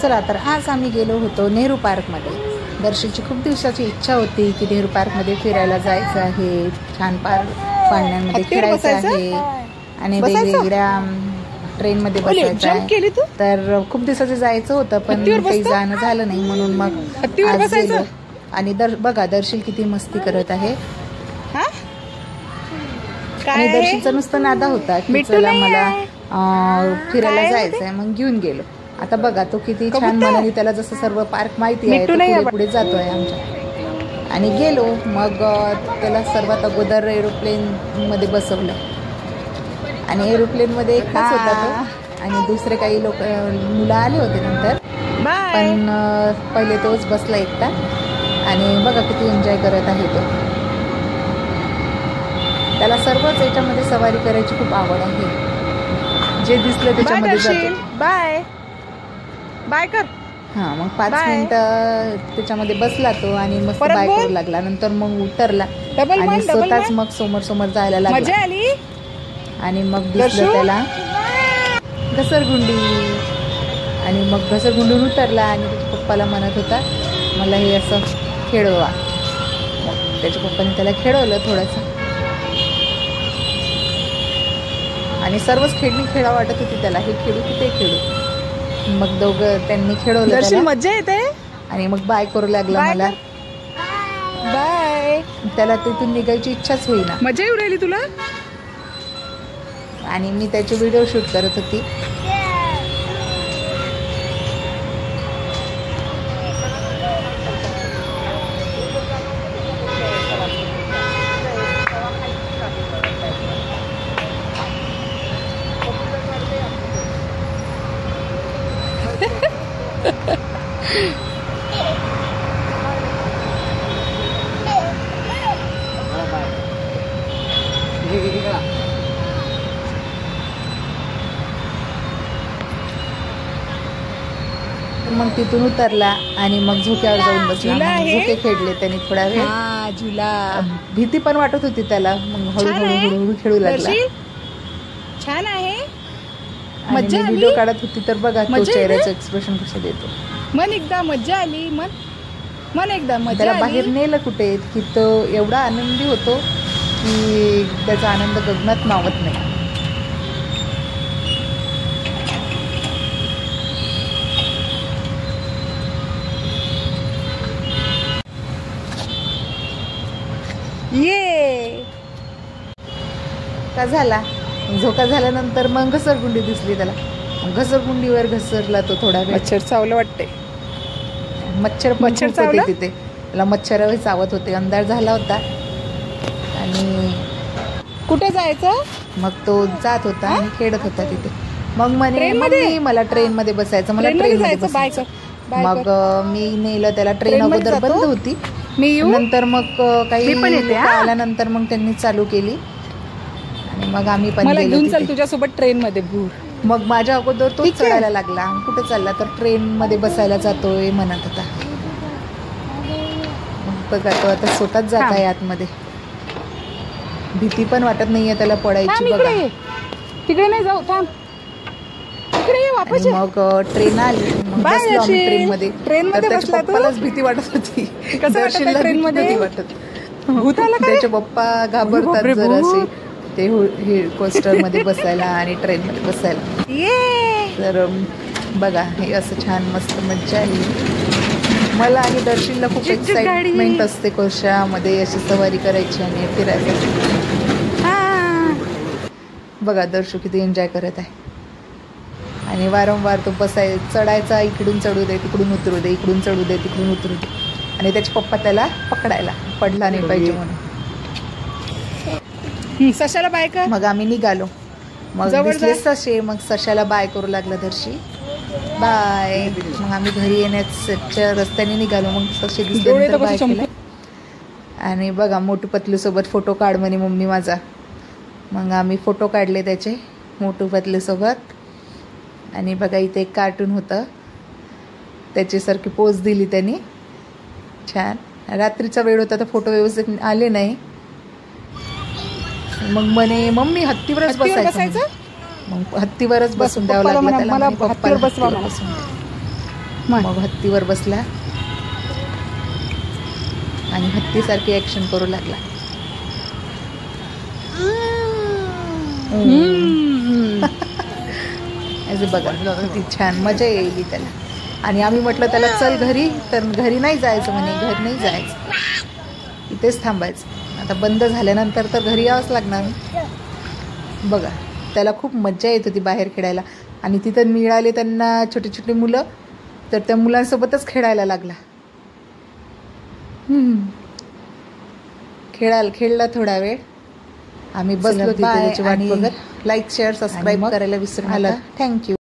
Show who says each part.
Speaker 1: चला तर आज आम्ही गेलो होतो नेहरू पार्कमध्ये. दर्शनची खूप दिवसाची इच्छा होती की नेहरू पार्कमध्ये फिरायला जायचं आहे, छान पाण्यामध्ये खेळायचं आहे आणि वेगवेगळ्या ट्रेनमध्ये बसायचं आहे. तर खूप दिवसाचं जायचं होतं पण काही जाणं झालं नाही, म्हणून मग आज गेलो. आणि बघा दर्शन किती मस्ती करत आहे. आणि दर्शनचा नुसतं नादा होता की चला मला फिरायला जायचं आहे, मग घेऊन गेलो. आता बघा तो किती छान मनाने, त्याला जसं सर्व पार्क माहिती आहे पुढे पुढे जातोय आमच्या. आणि गेलो मग त्याला सर्वात अगोदर एरोप्लेन मध्ये बसवलं आणि एरोप्लेन मध्ये एकटाच होता तो आणि दुसरे काही मुलं आले होते नंतर, पण पहिले तोच बसला एकटा. आणि बघा किती एन्जॉय करत आहे तो. त्याला सर्वच याच्यामध्ये सवारी करायची खूप आवड आहे, जे दिसलं त्याच्यामध्ये जातो.
Speaker 2: बाय बाय कर.
Speaker 1: हा मग 5 मिनिटं त्याच्यामध्ये बसला तो आणि मग बाय करू लागला. नंतर मग उतरला आणि स्वतःच मग समोर समोर जायला लागला. आणि मग दिसलं त्याला घसरगुंडी आणि मग घसरगुंडून उतरला आणि त्याच्या पप्पाला म्हणत होता मला हे असं खेळवा. मग त्याच्या पप्पाने त्याला खेळवलं थोडंसं आणि सर्वच खेळा वाटत होती त्याला, हे खेळू की ते खेळू. मग दोघं त्यांनी खेळवलं त्याला,
Speaker 2: मजा येते.
Speaker 1: आणि मग बाय करू लागला मला.
Speaker 2: बाय.
Speaker 1: त्याला तिथून निघायची इच्छाच होईना.
Speaker 2: मजा येऊ राहिली तुला.
Speaker 1: आणि मी त्याची व्हिडिओ शूट करत होती. मग तिथून उतरला आणि मग झोक्यावर जाऊन बसला. झोके खेळले त्यांनी थोडा वेळ.
Speaker 2: झुला.
Speaker 1: भीती पण वाटत होती त्याला. मग हळूहळू खेळू लागला.
Speaker 2: छान आहे.
Speaker 1: मजा व्हिडिओ काढत होती तर बघा तो चेहऱ्याचं एक्सप्रेशन कसं देतो.
Speaker 2: मन एकदा मजा आली. मन एकदा मजा.
Speaker 1: त्याला बाहेर नेलं कुठे की तो एवढा आनंदी होतो की त्याचा आनंद गगनात मावत नाही.
Speaker 2: ये
Speaker 1: का झाला झोका झाल्यानंतर मग घसरगुंडी दिसली त्याला. घसरगुंडीवर घसरला तो थोडा वेळ.
Speaker 2: मच्छर चावलं वाटते.
Speaker 1: मच्छर चावले तिथे. त्याला मच्छर चावत होते. अंधार झाला होता आणि
Speaker 2: कुठे जायचं
Speaker 1: मग तो जात होता आणि खेळत होता तिथे. मग म्हणे मला ट्रेन मध्ये बसायचं, मला ट्रेन मध्ये बसायचं. मग मी नेलं त्याला. ट्रेन अगोदर बंद होती. नंतर मग काही आल्यानंतर मग त्यांनी चालू केली आणि मग आम्ही पण गेलो
Speaker 2: तुझ्यासोबत ट्रेन मध्ये.
Speaker 1: मग माझ्या अगोदर तो चढायला लागला. कुठे चालला तर ट्रेन मध्ये बसायला जातोय म्हणत होता. मग बघा तो आता स्वतःच जात आहे आतमध्ये. भीती पण वाटत नाहीये त्याला पडायची. बघा
Speaker 2: तिकडे नाही जाऊ, थांब.
Speaker 1: मग ट्रेन आली. मग बसलो आम्ही ट्रेन मध्ये. त्याच्या पप्पालाच भीती वाटत होती. दर्शनला भीती वाटत. त्याचे पप्पा घाबरतात जरासे ते कोस्टर मध्ये बसायला आणि ट्रेन मध्ये बसायला. तर बघा हे असं छान मस्त मज्जा आली मला. आणि दर्शनला खूप एक्साइटमेंट असते कोशामध्ये अशी सवारी करायची आणि फिरायला. बघा दर्शू किती एन्जॉय करत आहे. आणि वारंवार तो चढायचा. इकडून चढू दे, तिकडून उतरू दे, इकडून चढू दे, तिकडून उतरू दे. आणि त्याचे पप्पा त्याला पकडायला, पडला नाही पाहिजे म्हणून.
Speaker 2: सशाला बाय कर.
Speaker 1: मग आम्ही निघालो. मग दिसले सशे. मग सशाला बाय करू लागला दर्शी. बाय. मग आम्ही घरी येण्याच्या रस्त्याने निघालो. मग सशे दिसले बाय केलं. आणि बघा मोटू पतलू सोबत फोटो काढ म्हणे मम्मी माझा. मग आम्ही फोटो काढले त्याचे मोटू पतलू सोबत. आणि बघा इथे एक कार्टून होतं, त्याच्यासारखी पोज दिली त्यांनी छान. रात्रीचा वेळ होता तर फोटो व्यवस्थित आले नाही. मग म्हणे मम्मी हत्तीवरच बसायचं. मग हत्तीवरच बसून द्यावं लागलं त्याला. मग हत्तीवर बसला आणि हत्तीसारखी ऍक्शन करू लागला. बघा किती छान मजा येईल त्याला. आणि आम्ही म्हटलं त्याला चल घरी, तर घरी नाही जायचं म्हणे, घरी नाही जायचं, इथेच थांबायचं. आता बंद झाल्यानंतर तर घरी यावंच लागणार. बघा त्याला खूप मजा येत होती बाहेर खेळायला. आणि तिथं मिळाले त्यांना छोटे छोटे मुलं, तर त्या मुलांसोबतच खेळायला लागला. खेळला थोडा वेळ. आम्ही बसलो तिथे त्याची वाट बघत. लाईक शेअर सबस्क्राईब करायला विसरू नका. थँक्यू.